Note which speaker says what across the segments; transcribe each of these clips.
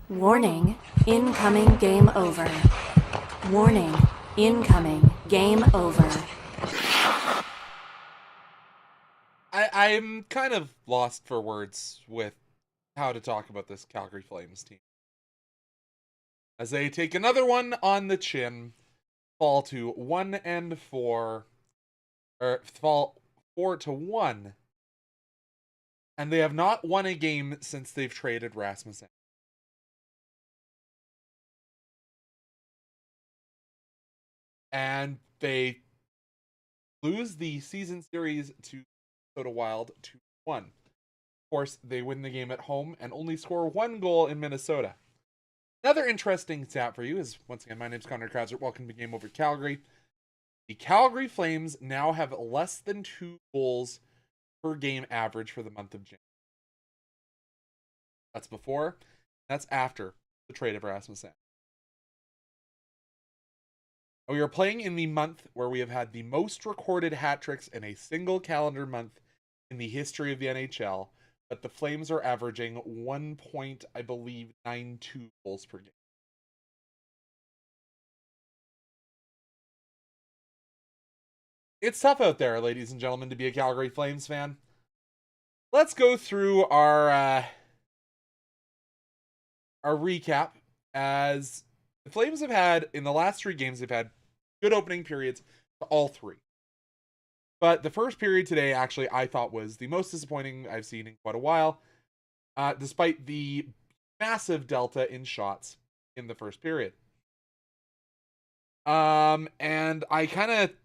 Speaker 1: Warning, incoming game over. Warning, incoming game over.
Speaker 2: I'm kind of lost for words with how to talk about this Calgary Flames team. As they take another one on the chin, fall to 1-4, or fall 4-1, and they have not won a game since they've traded Rasmussen. And they lose the season series to Minnesota Wild 2-1. Of course, they win the game at home and only score one goal in Minnesota. Another interesting stat for you is, once again, my name is Conrad Krausert. Welcome to Game Over Calgary. The Calgary Flames now have less than 2 goals per game average for the month of January. That's before, that's after the trade of Rasmussen. We are playing in the month where we have had the most recorded hat tricks in a single calendar month in the history of the NHL, but the Flames are averaging 1.92 goals per game. It's tough out there, ladies and gentlemen, to be a Calgary Flames fan. Let's go through our recap, as the Flames have had, in the last 3 games, they've had good opening periods to all 3. But the first period today, actually, I thought was the most disappointing I've seen in quite a while, despite the massive delta in shots in the first period. And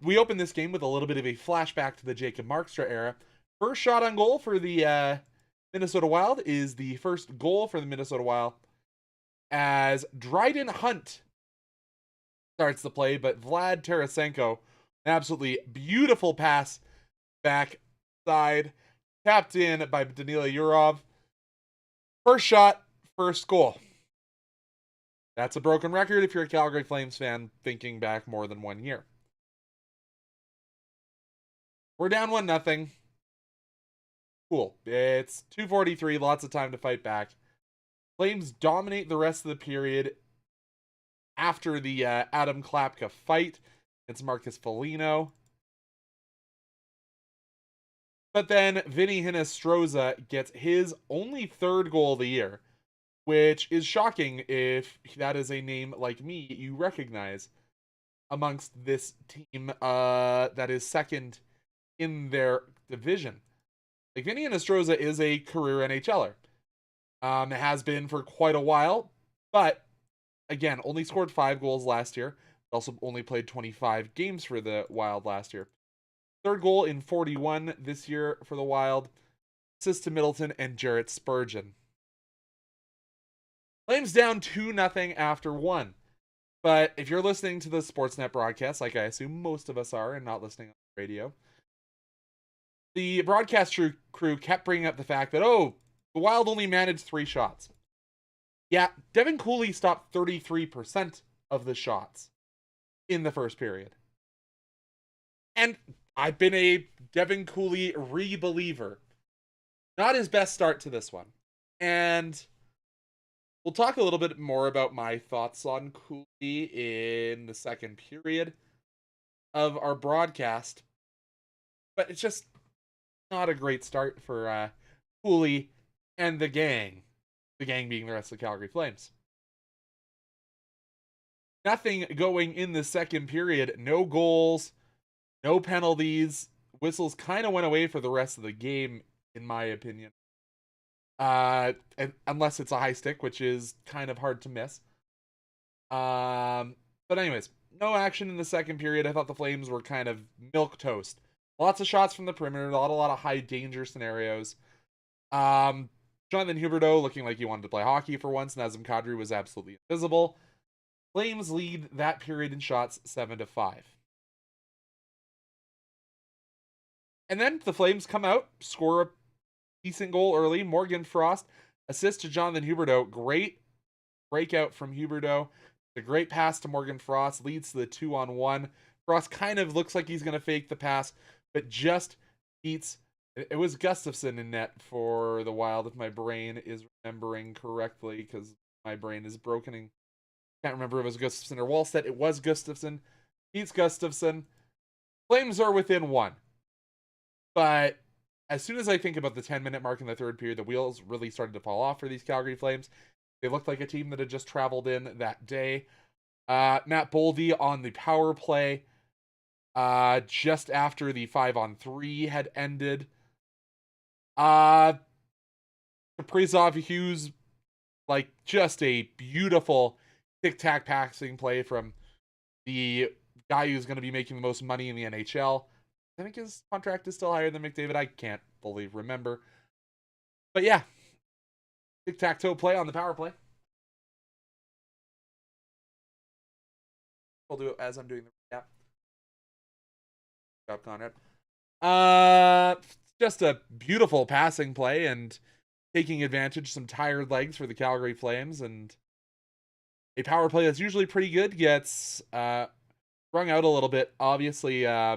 Speaker 2: we opened this game with a little bit of a flashback to the Jacob Markstrom era. First shot on goal for the Minnesota Wild is the first goal for the Minnesota Wild, as Dryden Hunt starts the play, but Vlad Tarasenko, an absolutely beautiful pass back side, tapped in by Danila Yurov. First shot, first goal. That's a broken record if you're a Calgary Flames fan thinking back more than 1 year. We're down 1-0. Cool. It's 2:43, lots of time to fight back. Flames dominate the rest of the period after the Adam Klapka fight. It's Marcus Foligno. But then Vinny Hinostroza gets his only 3rd goal of the year, which is shocking if that is a name like me you recognize amongst this team that is second in their division. Like, Vinny Hinostroza is a career NHLer. It has been for quite a while, but again, only scored 5 goals last year. Also only played 25 games for the Wild last year. 3rd goal in 41 this year for the Wild. Assist to Middleton and Jarrett Spurgeon. Flames down 2-0 after 1. But if you're listening to the Sportsnet broadcast, like I assume most of us are and not listening on the radio, the broadcast crew kept bringing up the fact that, the Wild only managed 3 shots. Yeah, Devin Cooley stopped 33% of the shots in the first period. And I've been a Devin Cooley re-believer. Not his best start to this one. And we'll talk a little bit more about my thoughts on Cooley in the second period of our broadcast. But it's just not a great start for Cooley and the gang. The gang being the rest of the Calgary Flames. Nothing going in the second period. No goals, no penalties. Whistles kind of went away for the rest of the game, in my opinion. Unless it's a high stick, which is kind of hard to miss. But anyways, no action in the second period. I thought the Flames were kind of milquetoast. Lots of shots from the perimeter, a lot of high danger scenarios. Jonathan Huberdeau looking like he wanted to play hockey for once. Nazem Kadri was absolutely invisible. Flames lead that period in shots 7-5. And then the Flames come out, score a decent goal early. Morgan Frost assist to Jonathan Huberdeau. Great breakout from Huberdeau. A great pass to Morgan Frost leads to the 2-on-1. Frost kind of looks like he's going to fake the pass, but just beats. It was Gustafsson in net for the Wild, if my brain is remembering correctly, because My brain is broken and can't remember if it was Gustafsson or Wallstedt. It was Gustafsson. Beats Gustafsson. Flames are within one. But as soon as I think about the 10-minute mark in the third period, the wheels really started to fall off for these Calgary Flames. They looked like a team that had just traveled in that day. Matt Boldy on the power play just after the 5-on-3 had ended. Kaprizov Hughes, like, just a beautiful tic-tac passing play from the guy who's going to be making the most money in the NHL. I think his contract is still higher than McDavid. I can't fully remember. But yeah, tic-tac-toe play on the power play. I'll do it as I'm doing the recap. Good job, Conrad. Just a beautiful passing play and taking advantage of some tired legs for the Calgary Flames, and a power play that's usually pretty good gets wrung out a little bit. Obviously, I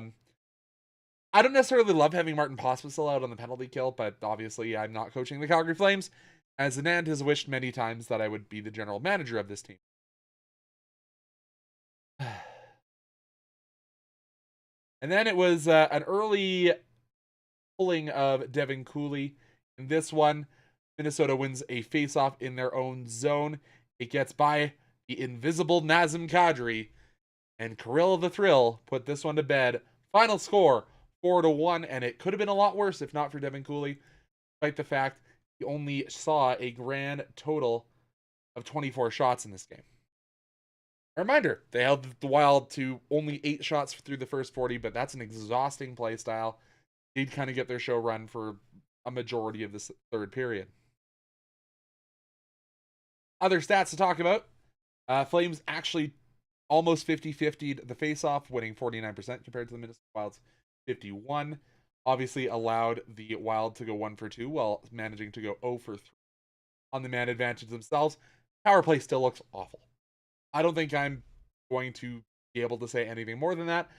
Speaker 2: don't necessarily love having Martin Pospisil out on the penalty kill, but obviously I'm not coaching the Calgary Flames, as Anand has wished many times that I would be the general manager of this team. And then it was an early pulling of Devin Cooley. In this one, Minnesota wins a faceoff in their own zone. It gets by the invisible Nazem Kadri, and Kirill the Thrill put this one to bed. Final score, 4-1, and it could have been a lot worse if not for Devin Cooley, despite the fact he only saw a grand total of 24 shots in this game. A reminder, they held the Wild to only 8 shots through the first 40, but that's an exhausting play style. They'd kind of get their show run for a majority of this third period. Other stats to talk about. Flames actually almost 50-50'd the faceoff, winning 49% compared to the Minnesota Wild's 51. Obviously allowed the Wild to go 1 for 2 while managing to go 0 for 3 on the man advantage themselves. Power play still looks awful. I don't think I'm going to be able to say anything more than that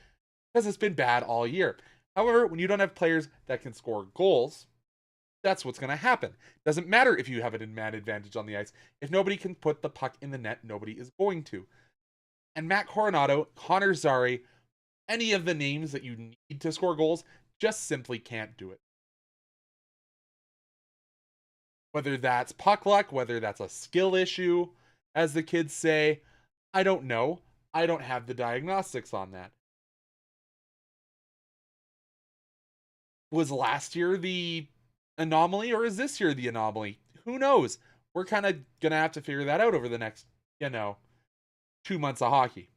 Speaker 2: because it's been bad all year. However, when you don't have players that can score goals, that's what's going to happen. Doesn't matter if you have an man advantage on the ice. If nobody can put the puck in the net, nobody is going to. And Matt Coronato, Connor Zary, any of the names that you need to score goals just simply can't do it. Whether that's puck luck, whether that's a skill issue, as the kids say, I don't know. I don't have the diagnostics on that. Was last year the anomaly, or is this year the anomaly? Who knows? We're kind of going to have to figure that out over the next, 2 months of hockey.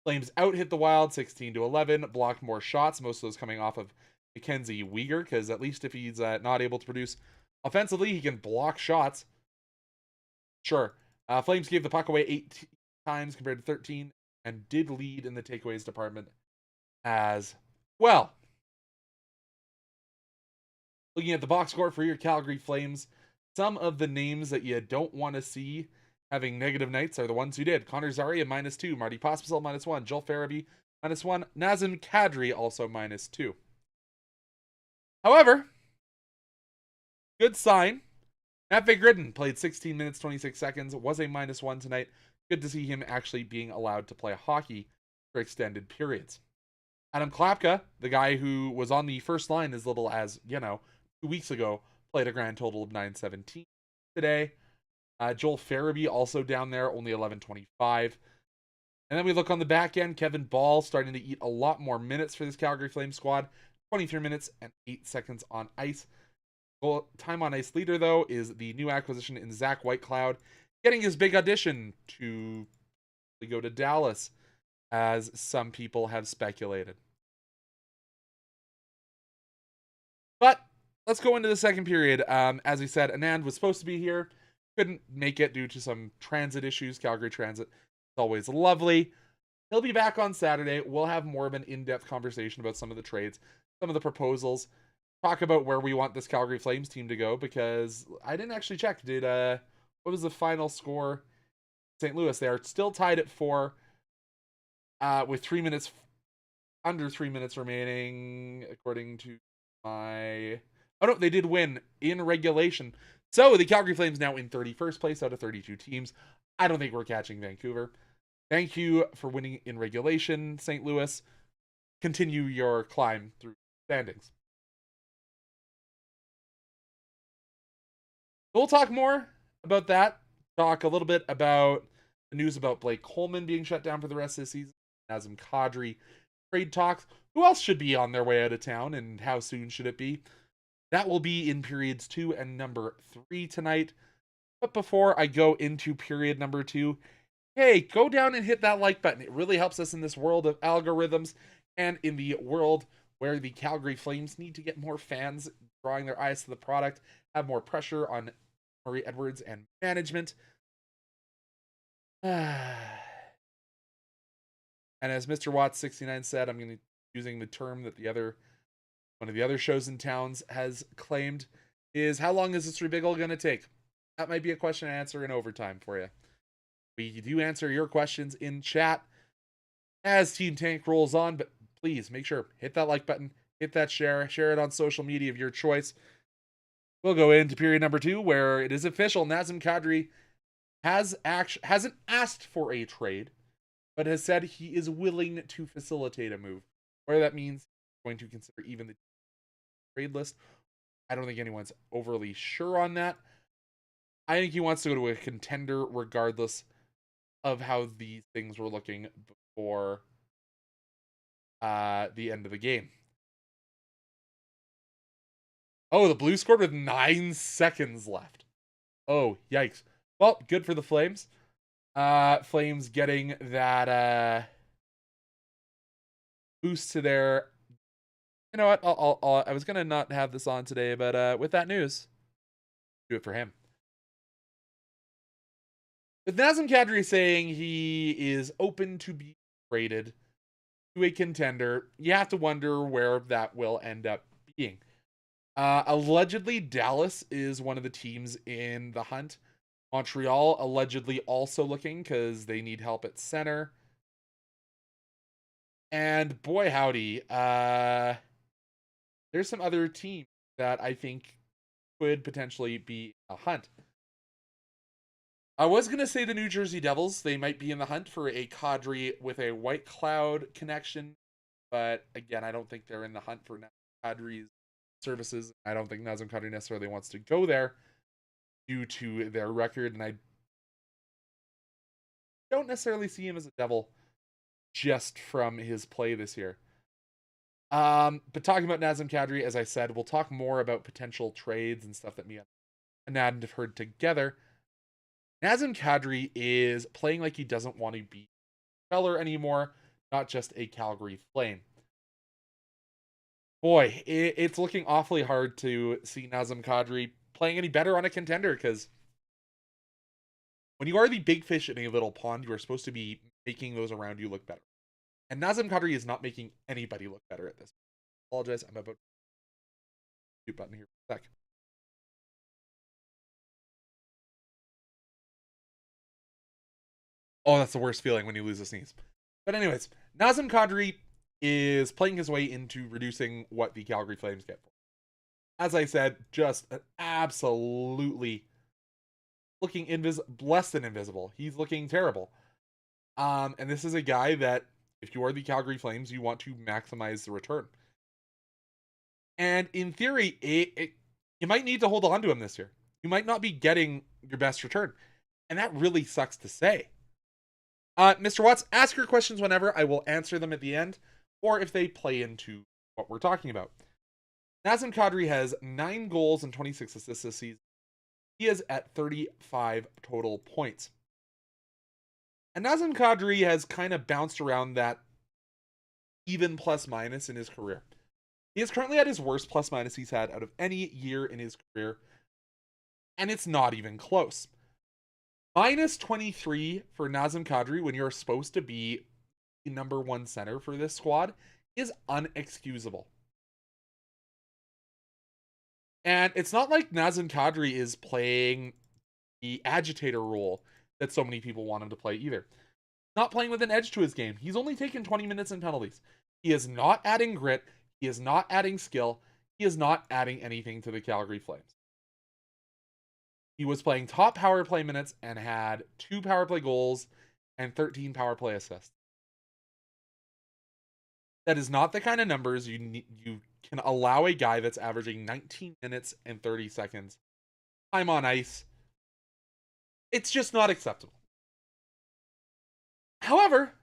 Speaker 2: Flames out hit the Wild 16-11, blocked more shots, most of those coming off of Mackenzie Weegar, because at least if he's not able to produce offensively, he can block shots. Sure. Flames gave the puck away 8 times compared to 13, and did lead in the takeaways department as well. Looking at the box score for your Calgary Flames, some of the names that you don't want to see having negative nights are the ones who did. Connor Zary, -2. Marty Pospisil, -1. Joel Farabee, -1. Nazem Kadri, also -2. However, good sign. Matt Vigridden played 16 minutes, 26 seconds, was a -1 tonight. Good to see him actually being allowed to play hockey for extended periods. Adam Klapka, the guy who was on the first line as little as, 2 weeks ago, played a grand total of 9:17 today. Joel Farabee also down there, only 11:25. And then we look on the back end, Kevin Ball starting to eat a lot more minutes for this Calgary Flames squad. 23 minutes and 8 seconds on ice. Well, time on ice leader, though, is the new acquisition in Zach Whitecloud, getting his big audition to go to Dallas, as some people have speculated. But let's go into the second period. As we said, Anand was supposed to be here. Couldn't make it due to some transit issues. Calgary Transit is always lovely. He'll be back on Saturday. We'll have more of an in-depth conversation about some of the trades, some of the proposals, talk about where we want this Calgary Flames team to go, because I didn't actually check. What was the final score? St. Louis, they are still tied at 4 with under 3 minutes remaining, according to my... Oh no, they did win in regulation. So the Calgary Flames now in 31st place out of 32 teams. I don't think we're catching Vancouver. Thank you for winning in regulation, St. Louis. Continue your climb through standings. We'll talk more about that. Talk a little bit about the news about Blake Coleman being shut down for the rest of the season. Nazem Kadri trade talks. Who else should be on their way out of town, and how soon should it be? That will be in periods 2 and number 3 tonight. But before I go into period number 2, hey, go down and hit that like button. It really helps us in this world of algorithms and in the world where the Calgary Flames need to get more fans drawing their eyes to the product, have more pressure on Murray Edwards and management. And as Mr. Watts69 said, I'm going to be using the term that one of the other shows in towns has claimed, is how long is this rebiggle going to take? That might be a question and answer in overtime for you. We do answer your questions in chat as Team Tank rolls on, but please make sure, hit that like button, hit that share it on social media of your choice. We'll go into period number 2, where it is official. Nazem Kadri hasn't asked for a trade, but has said he is willing to facilitate a move. Whether that means he's going to consider even the trade list, I don't think anyone's overly sure on that. I think he wants to go to a contender regardless of how these things were looking before the end of the game. Oh, the Blues scored with 9 seconds left. Oh, yikes. Well, good for the Flames. Flames getting that boost to their... You know what? I was going to not have this on today, but with that news, do it for him. With Nazem Kadri saying he is open to be traded to a contender, you have to wonder where that will end up being. Allegedly, Dallas is one of the teams in the hunt. Montreal allegedly also looking because they need help at center. And boy howdy, there's some other teams that I think could potentially be a hunt. I was going to say the New Jersey Devils. They might be in the hunt for a Kadri with a White Cloud connection. But again, I don't think they're in the hunt for Kadri's services. I don't think Nazem Kadri necessarily wants to go there due to their record. And I don't necessarily see him as a Devil just from his play this year. But talking about Nazem Kadri, as I said, we'll talk more about potential trades and stuff that me and Anand have heard together. Nazem Kadri is playing like he doesn't want to be a Feller anymore, not just a Calgary Flame. Boy, it's looking awfully hard to see Nazem Kadri playing any better on a contender, because when you are the big fish in a little pond, you are supposed to be making those around you look better. And Nazem Kadri is not making anybody look better at this. I apologize, I'm about to mute button here for a sec. Oh, that's the worst feeling when you lose a sneeze. But anyways, Nazem Kadri is playing his way into reducing what the Calgary Flames get for. As I said, just absolutely looking less than invisible. He's looking terrible. And this is a guy that, if you are the Calgary Flames, you want to maximize the return. And in theory, you might need to hold on to him this year. You might not be getting your best return. And that really sucks to say. Mr. Watts, ask your questions whenever. I will answer them at the end, or if they play into what we're talking about. Nazem Kadri has 9 goals and 26 assists this season. He is at 35 total points. And Nazem Kadri has kind of bounced around that even plus minus in his career. He is currently at his worst plus minus he's had out of any year in his career, and it's not even close. Minus 23 for Nazem Kadri when you're supposed to be the number 1 center for this squad is unexcusable. And it's not like Nazem Kadri is playing the agitator role that so many people want him to play either. Not playing with an edge to his game. He's only taken 20 minutes in penalties. He is not adding grit. He is not adding skill. He is not adding anything to the Calgary Flames. He was playing top power play minutes and had 2 power play goals and 13 power play assists. That is not the kind of numbers you can allow a guy that's averaging 19 minutes and 30 seconds time on ice. It's just not acceptable. However,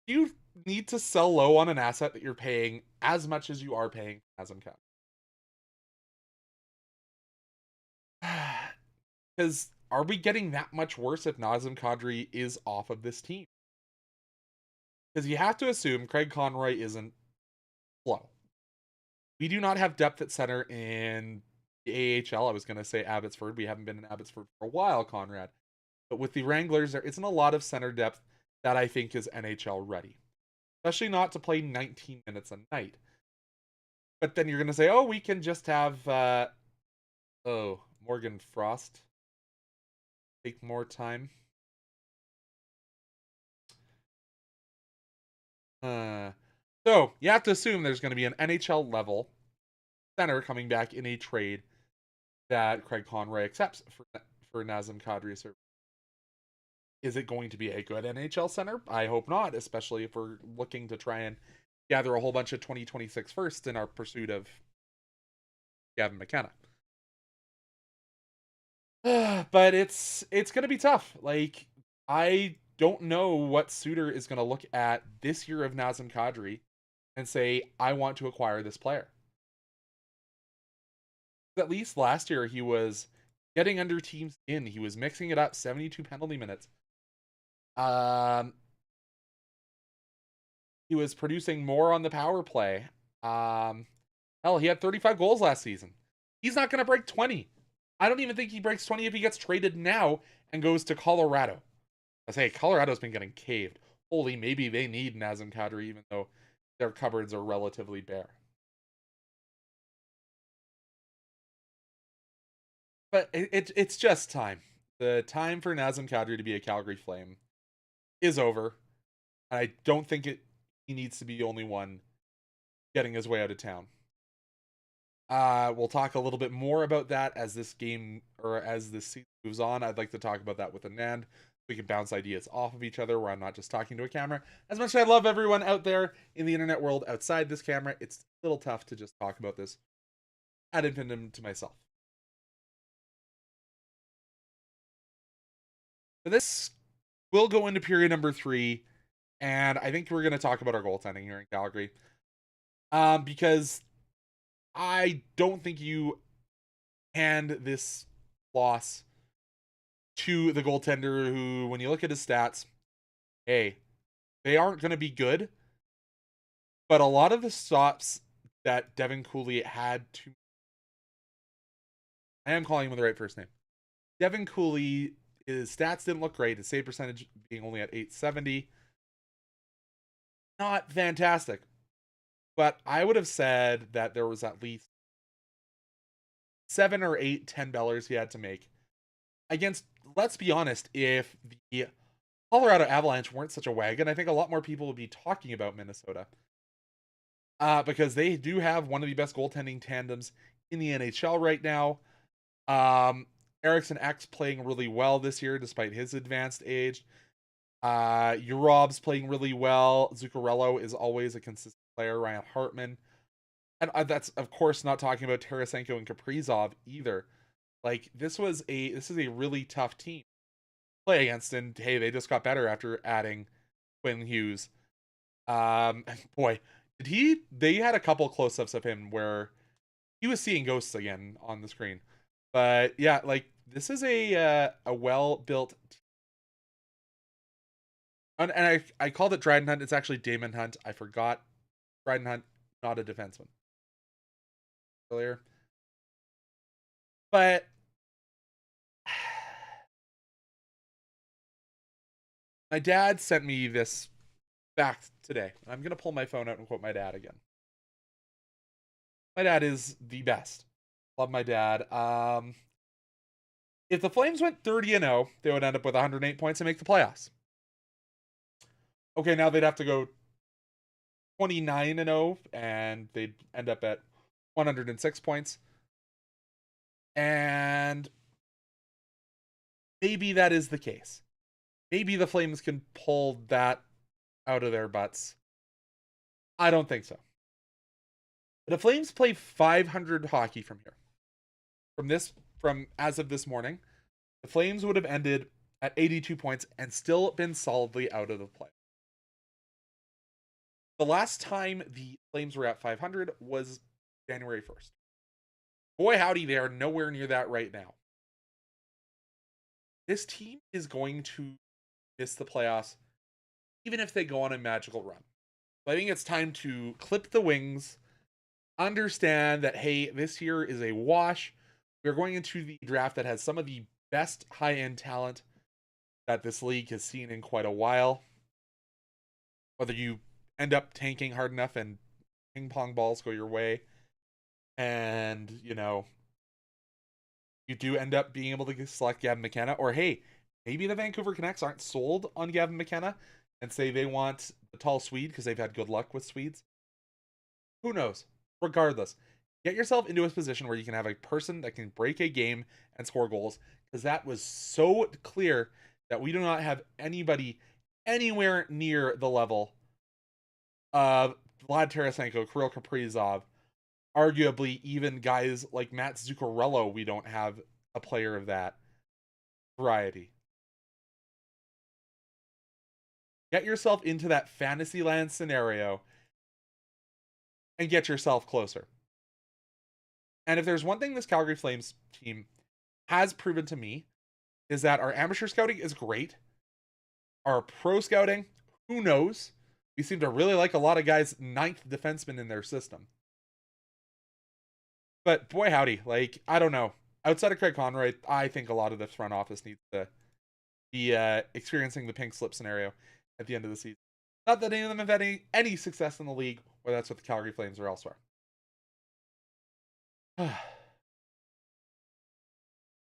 Speaker 2: you need to sell low on an asset that you're paying as much as you are paying Nazem Kadri. Because are we getting that much worse if Nazem Kadri is off of this team? Because you have to assume Craig Conroy isn't slow. We do not have depth at center in the AHL. I was going to say Abbotsford. We haven't been in Abbotsford for a while, Conrad. But with the Wranglers, there isn't a lot of center depth that I think is NHL ready. Especially not to play 19 minutes a night. But then you're going to say, oh, we can just have, Morgan Frost take more time. So you have to assume there's going to be an NHL level center coming back in a trade that Craig Conroy accepts for Nazem Kadri service. Is it going to be a good NHL center? I hope not, especially if we're looking to try and gather a whole bunch of 2026 firsts in our pursuit of Gavin McKenna. But it's going to be tough. Like, I don't know what suitor is going to look at this year of Nazem Kadri and say, I want to acquire this player. At least last year, he was getting under teams in. He was mixing it up, 72 penalty minutes. He was producing more on the power play. Hell, he had 35 goals last season. He's not going to break 20. I don't even think he breaks 20 if he gets traded now and goes to Colorado. I say, Colorado's been getting caved. Holy, maybe they need Nazem Kadri, even though their cupboards are relatively bare. But it's just time. The time for Nazem Kadri to be a Calgary Flame is over. I don't think he needs to be the only one getting his way out of town. We'll talk a little bit more about that as this game or as this season moves on. I'd like to talk about that with Anand. We can bounce ideas off of each other where I'm not just talking to a camera. As much as I love everyone out there in the internet world outside this camera, it's a little tough to just talk about this ad infinitum to myself. But this will go into period number 3, and I think we're going to talk about our goaltending here in Calgary. Because I don't think you hand this loss to the goaltender who, when you look at his stats, hey, they aren't going to be good. But a lot of the stops that Devin Cooley had to... I am calling him with the right first name. Devin Cooley, his stats didn't look great. His save percentage being only at 870. Not fantastic. But I would have said that there was at least 7 or 8 $10 he had to make against, let's be honest, if the Colorado Avalanche weren't such a wagon, I think a lot more people would be talking about Minnesota. Because they do have one of the best goaltending tandems in the NHL right now. Eriksson X playing really well this year despite his advanced age. Urob's playing really well. Zuccarello is always a consistent player. Ryan Hartman. And that's, of course, not talking about Tarasenko and Kaprizov either. Like, this is a really tough team to play against, and hey, they just got better after adding Quinn Hughes. Boy, they had a couple close-ups of him where he was seeing ghosts again on the screen. But yeah, like, this is a well-built team. And I called it Dryden Hunt. It's actually Damon Hunt. I forgot. Dryden Hunt, not a defenseman. Earlier. But my dad sent me this fact today. I'm going to pull my phone out and quote my dad again. My dad is the best. Love my dad. If the Flames went 30-0, they would end up with 108 points and make the playoffs. Okay, now they'd have to go 29-0 and they'd end up at 106 points. And maybe that is the case. Maybe the Flames can pull that out of their butts. I don't think so. The Flames play 500 hockey from here. From as of this morning, the Flames would have ended at 82 points and still been solidly out of the play. The last time the Flames were at 500 was January 1st. Boy, howdy, they are nowhere near that right now. This team is going to miss the playoffs, even if they go on a magical run. So I think it's time to clip the wings, understand that, hey, this year is a wash. We're going into the draft that has some of the best high-end talent that this league has seen in quite a while. Whether you end up tanking hard enough and ping pong balls go your way, and, you do end up being able to select Gavin McKenna, or hey, maybe the Vancouver Canucks aren't sold on Gavin McKenna and say they want the tall Swede because they've had good luck with Swedes. Who knows? Regardless, get yourself into a position where you can have a person that can break a game and score goals, because that was so clear that we do not have anybody anywhere near the level of Vlad Tarasenko, Kirill Kaprizov, arguably even guys like Matt Zuccarello. We don't have a player of that variety. Get yourself into that Fantasyland scenario and get yourself closer. And if there's one thing this Calgary Flames team has proven to me, is that our amateur scouting is great. Our pro scouting, who knows? We seem to really like a lot of guys' ninth defenseman in their system. But boy howdy, I don't know. Outside of Craig Conroy, I think a lot of the front office needs to be experiencing the pink slip scenario at the end of the season. Not that any of them have had any success in the league, or that's what the Calgary Flames are elsewhere. But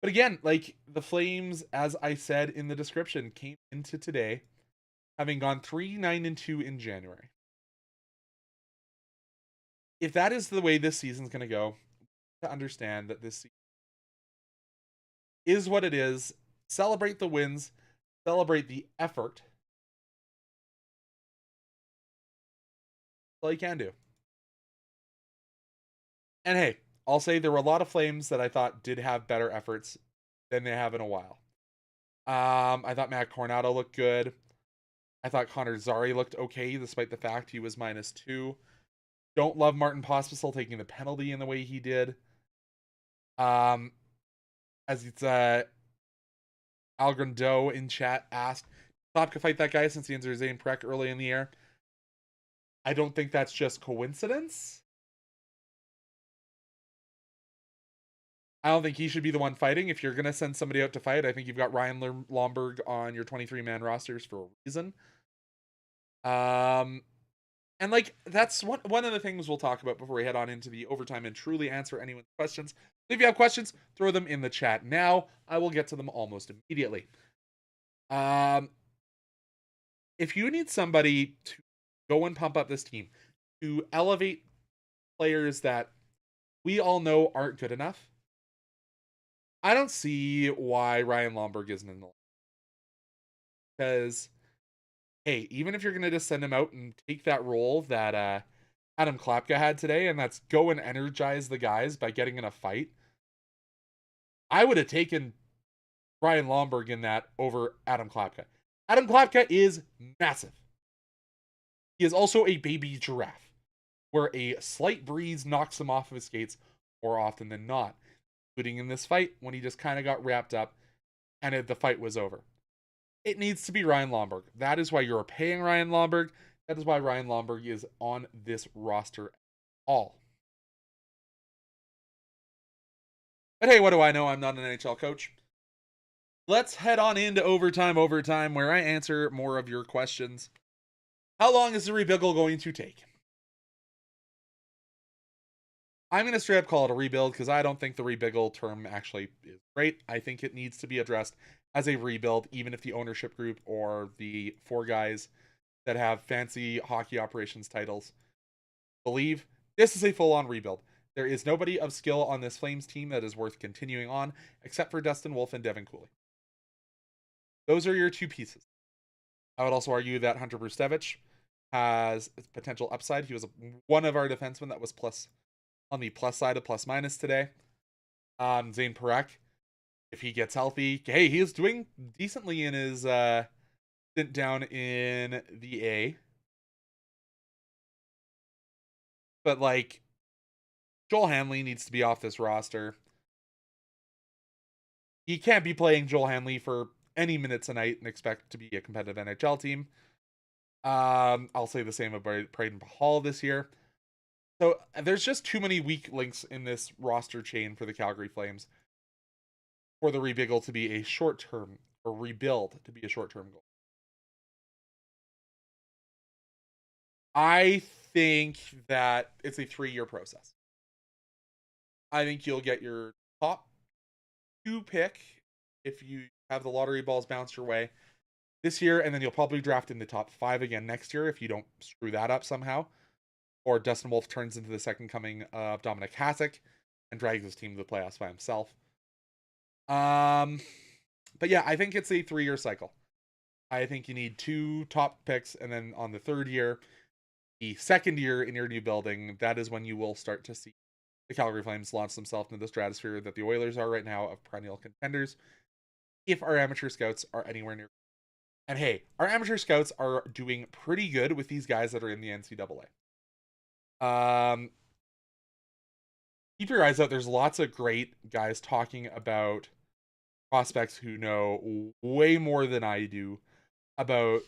Speaker 2: again, the Flames, as I said in the description, came into today having gone 3-9-2 in January. If that is the way this season's going to go, to understand that this season is what it is. Celebrate the wins, celebrate the effort. That's all you can do. And hey, I'll say there were a lot of Flames that I thought did have better efforts than they have in a while. I thought Matt Coronado looked good. I thought Connor Zary looked okay, despite the fact he was -2. Don't love Martin Pospisil taking the penalty in the way he did. As it's Al Grandeau in chat asked, Stop could fight that guy since he injured Zane Prek early in the year. I don't think that's just coincidence. I don't think he should be the one fighting. If you're going to send somebody out to fight, I think you've got Ryan Lomberg on your 23-man rosters for a reason. And that's one of the things we'll talk about before we head on into the overtime and truly answer anyone's questions. If you have questions, throw them in the chat now. I will get to them almost immediately. If you need somebody to go and pump up this team, to elevate players that we all know aren't good enough, I don't see why Ryan Lomberg isn't in the line. Because, hey, even if you're going to just send him out and take that role that Adam Klapka had today, and that's go and energize the guys by getting in a fight, I would have taken Ryan Lomberg in that over Adam Klapka. Adam Klapka is massive. He is also a baby giraffe, where a slight breeze knocks him off of his skates more often than not, including in this fight when he just kind of got wrapped up and the fight was over. It needs to be Ryan Lomberg. That is why you're paying Ryan Lomberg. That is why Ryan Lomberg is on this roster at all. But hey, what do I know? I'm not an NHL coach. Let's head on into overtime, where I answer more of your questions. How long is the rebuild going to take? I'm going to straight up call it a rebuild because I don't think the rebuild term actually is great. I think it needs to be addressed as a rebuild, even if the ownership group or the 4 guys that have fancy hockey operations titles believe this is a full-on rebuild. There is nobody of skill on this Flames team that is worth continuing on, except for Dustin Wolf and Devin Cooley. Those are your two pieces. I would also argue that Hunter Brustevich has potential upside. He was one of our defensemen that was plus on the plus side of plus minus today. Zane Parekh, if he gets healthy, hey, he is doing decently in his stint down in the A. But like, Joel Hanley needs to be off this roster. He can't be playing Joel Hanley for any minutes a night and expect to be a competitive NHL team. I'll say the same about Braden Hall this year. So there's just too many weak links in this roster chain for the Calgary Flames for the rebuild to be a short-term or rebuild to be a short-term goal. I think that it's a 3-year process. I think you'll get your top 2 pick if you have the lottery balls bounced your way this year, and then you'll probably draft in the top 5 again next year if you don't screw that up somehow. Or Dustin Wolf turns into the second coming of Dominic Hasek and drags his team to the playoffs by himself. But yeah, I think it's a 3-year cycle. I think you need 2 top picks, and then on the 3rd year, the 2nd year in your new building, that is when you will start to see the Calgary Flames launch themselves into the stratosphere that the Oilers are right now of perennial contenders. If our amateur scouts are anywhere near. And hey, our amateur scouts are doing pretty good with these guys that are in the NCAA. Keep your eyes out. There's lots of great guys talking about prospects who know way more than I do about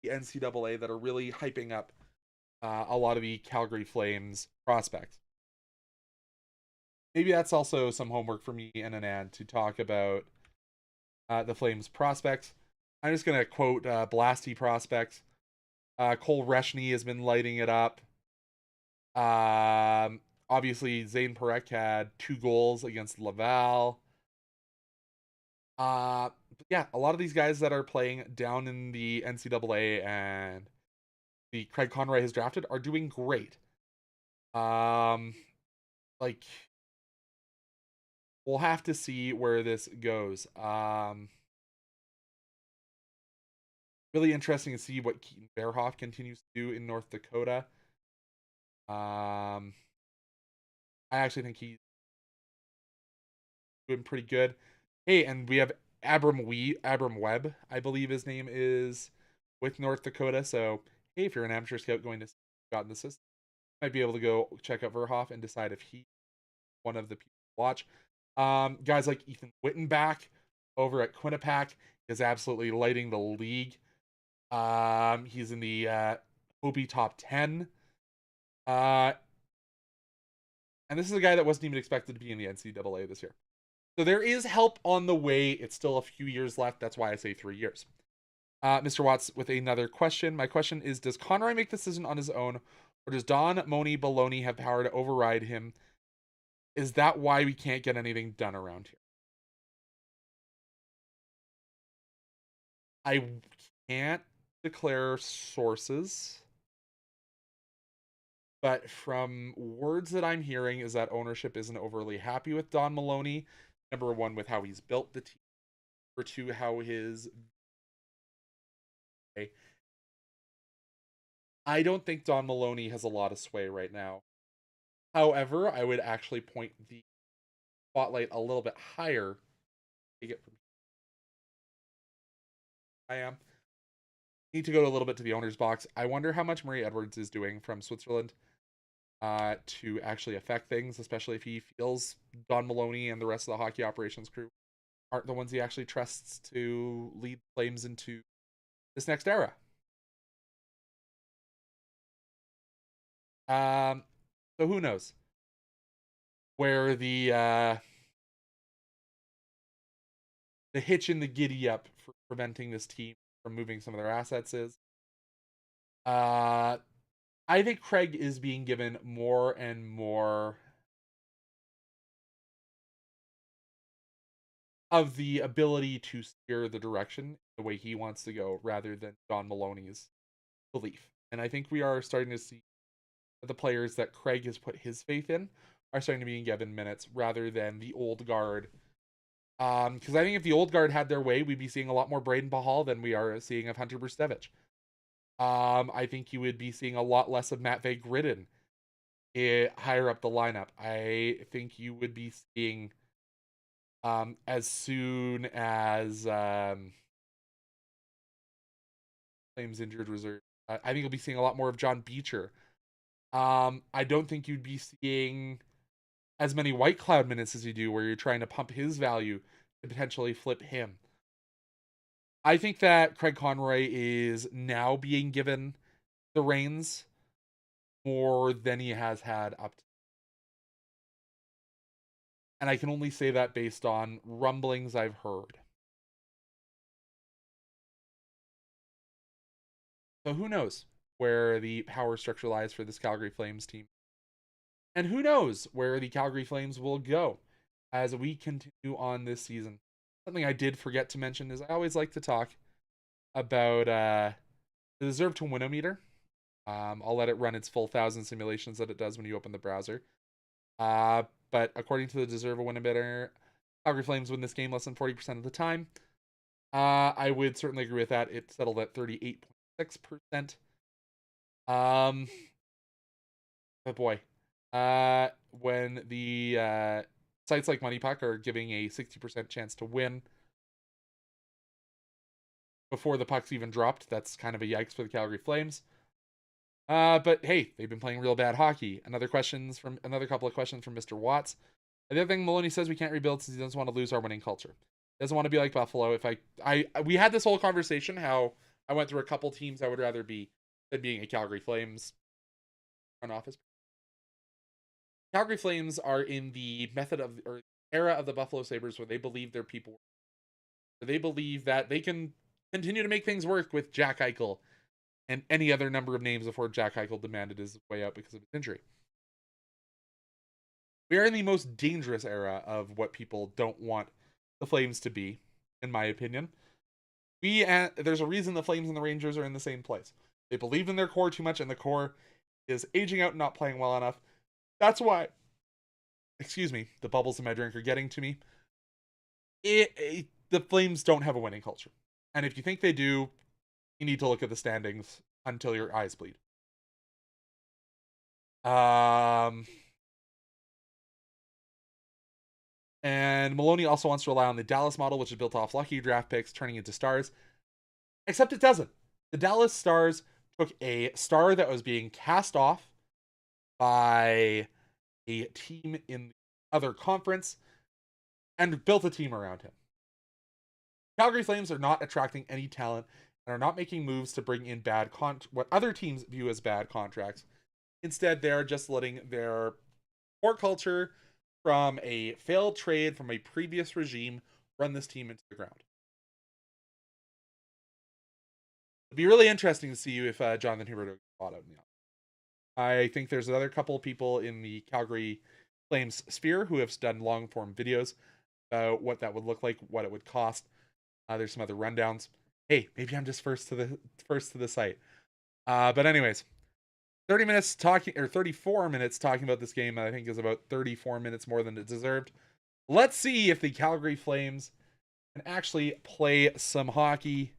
Speaker 2: the NCAA that are really hyping up a lot of the Calgary Flames prospects. Maybe that's also some homework for me and Anand to talk about the Flames prospects. I'm just going to quote Blasty prospects. Cole Reshney has been lighting it up. Obviously, Zane Parekh had 2 goals against Laval. Yeah, a lot of these guys that are playing down in the NCAA and the Craig Conroy has drafted are doing great. Like, we'll have to see where this goes. Really interesting to see what Keaton Bearhoff continues to do in North Dakota. I actually think he's doing pretty good. Hey, and we have Abram Webb, I believe his name is, with North Dakota. So, hey, if you're an amateur scout going to got in the system, you might be able to go check out Verhoff and decide if he's one of the people to watch. Guys like Ethan Wittenbach over at Quinnipiac is absolutely lighting the league. He's in the Hobie top 10. And this is a guy that wasn't even expected to be in the NCAA this year. So there is help on the way. It's still a few years left. That's why I say 3 years. Mr. Watts with another question. My question is, does Conroy make the decision on his own, or does Don Moni Baloney have power to override him? Is that why we can't get anything done around here? I can't declare sources, but from words that I'm hearing is that ownership isn't overly happy with Don Maloney. Number 1, with how he's built the team. Number 2, how his... I don't think Don Maloney has a lot of sway right now. However, I would actually point the spotlight a little bit higher. I am. Need to go a little bit to the owner's box. I wonder how much Murray Edwards is doing from Switzerland to actually affect things, especially if he feels Don Maloney and the rest of the hockey operations crew aren't the ones he actually trusts to lead Flames into this next era. So who knows where the hitch in the giddy up for preventing this team from moving some of their assets is. I think Craig is being given more and more of the ability to steer the direction the way he wants to go rather than Don Maloney's belief. And I think we are starting to see that the players that Craig has put his faith in are starting to be given minutes rather than the old guard Because I think if the old guard had their way, we'd be seeing a lot more Braden Pahal than we are seeing of Hunter Brustevich. I think you would be seeing a lot less of Matvey Gridden higher up the lineup. I think you would be seeing as soon as Flames injured reserve. I think you'll be seeing a lot more of John Beecher. I don't think you'd be seeing as many White Cloud minutes as you do, where you're trying to pump his value to potentially flip him. I think that Craig Conroy is now being given the reins more than he has had up to. And I can only say that based on rumblings I've heard. So who knows where the power structure lies for this Calgary Flames team. And who knows where the Calgary Flames will go as we continue on this season. Something I did forget to mention is I always like to talk about the deserve to win-o-meter. I'll let it run its full 1,000 simulations that it does when you open the browser. But according to the deserve a win-o-meter, Calgary Flames win this game less than 40% of the time. I would certainly agree with that. It settled at 38.6%. But boy, when the sites like Money Puck are giving a 60% chance to win before the puck's even dropped, that's kind of a yikes for the Calgary Flames. But hey, they've been playing real bad hockey. Another couple of questions from Mr. Watts. The other thing Maloney says we can't rebuild since he doesn't want to lose our winning culture. Doesn't want to be like Buffalo. We had this whole conversation how I went through a couple teams I would rather be than being a Calgary Flames front office. Calgary Flames are in the era of the Buffalo Sabres where they believe their people, where they believe that they can continue to make things work with Jack Eichel and any other number of names before Jack Eichel demanded his way out because of his injury. We are in the most dangerous era of what people don't want the Flames to be, in my opinion. There's a reason the Flames and the Rangers are in the same place. They believe in their core too much, and the core is aging out and not playing well enough. That's why, excuse me, the bubbles in my drink are getting to me. The Flames don't have a winning culture. And if you think they do, you need to look at the standings until your eyes bleed. And Maloney also wants to rely on the Dallas model, which is built off lucky draft picks turning into stars. Except it doesn't. The Dallas Stars took a star that was being cast off by a team in the other conference and built a team around him. Calgary Flames are not attracting any talent and are not making moves to bring in what other teams view as bad contracts. Instead, they are just letting their core culture from a failed trade from a previous regime run this team into the ground. It'd be really interesting to see if Jonathan Huberdeau gets bought out in the office. I think there's another couple of people in the Calgary Flames sphere who have done long form videos about what that would look like, what it would cost. There's some other rundowns. Hey, maybe I'm just first to the site. But anyways, 30 minutes talking, or 34 minutes talking about this game, I think is about 34 minutes more than it deserved. Let's see if the Calgary Flames can actually play some hockey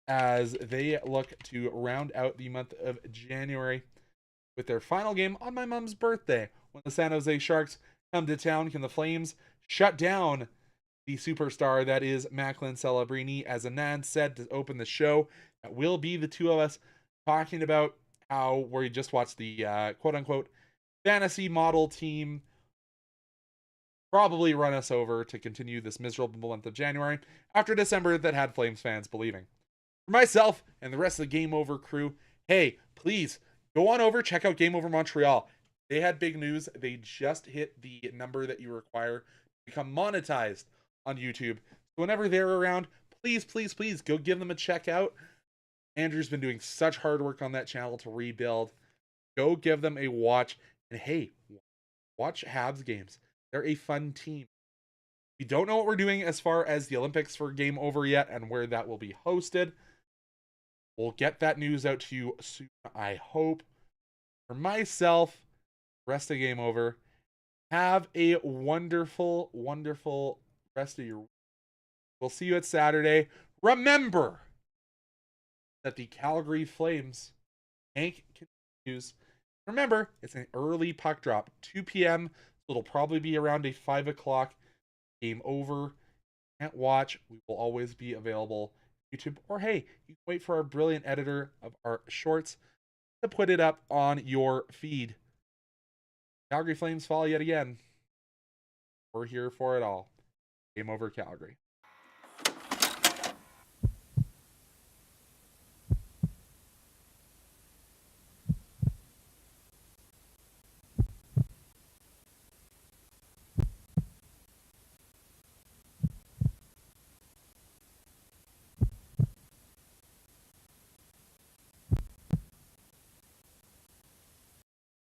Speaker 2: as they look to round out the month of January with their final game on my mom's birthday. When the San Jose Sharks come to town, can the Flames shut down the superstar that is Macklin Celebrini? As Anand said to open the show, that will be the two of us talking about how we just watched the quote-unquote fantasy model team probably run us over to continue this miserable month of January after December that had Flames fans believing. For myself and the rest of the Game Over crew, hey, please go on over, check out Game Over Montreal. They had big news. They just hit the number that you require to become monetized on YouTube. So whenever they're around, please, please, please go give them a check out. Andrew's been doing such hard work on that channel to rebuild. Go give them a watch. And hey, watch Habs games. They're a fun team. We don't know what we're doing as far as the Olympics for Game Over yet and where that will be hosted. We'll get that news out to you soon, I hope. For myself, rest of Game Over. Have a wonderful, wonderful rest of your week. We'll see you at Saturday. Remember that the Calgary Flames tank continues. Remember, it's an early puck drop, 2 p.m. So it'll probably be around a 5 o'clock game over. Can't watch. We will always be available on YouTube. Or hey, you can wait for our brilliant editor of our shorts to put it up on your feed. Calgary Flames fall yet again. We're here for it all. Game over, Calgary.